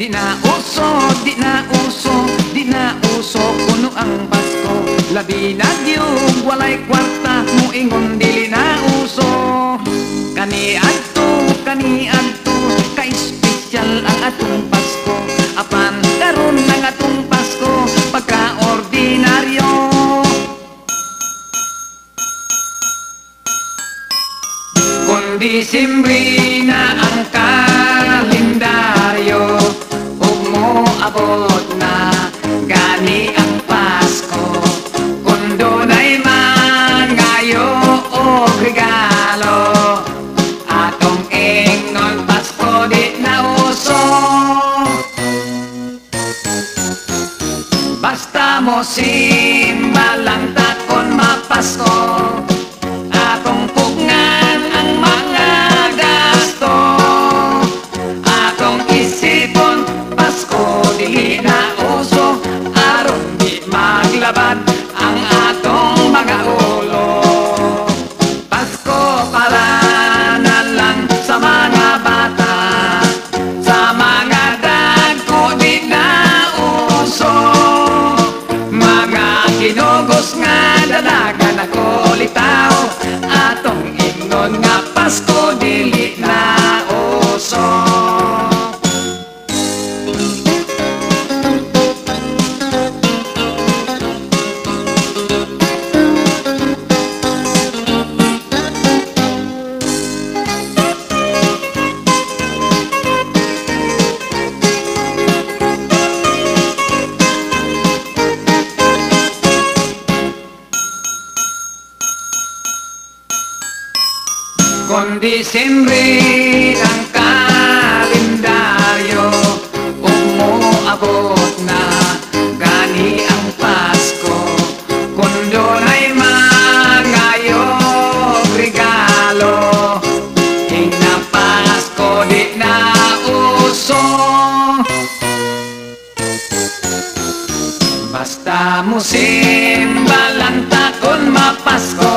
Di na uso, di na uso, di na uso kuno ang Pasko. Labi na diyog, walay kwarta, muingon dili na uso. Kani adto, ka-espesyal ang atong Pasko. Apan karon ang atong Pasko, pagka-ordinaryo. Kung Disyembre na ang kalendaryo, abot na gani ang Pasko. Kung dunay man ngayo o regalo, atong ingnon Pasko di na uso. Basta mo simba lang takon mapasko, atong pugngan ang mga gasto, atong isipon Pasko dili na uso, aron di maglabad ang atong mga ulo. Pasko para na lang sa mga bata, sa mga dagko di na uso. Mga kinugos nga dalagan ako litaw, atong ingnon nga Pasko dili na uso. Kung Disyembre ang kalendaryo, umuabot na gani ang Pasko. Kung dunay mangayo regalo, na Pasko di na uso. Basta mo simba lang takon mapasko,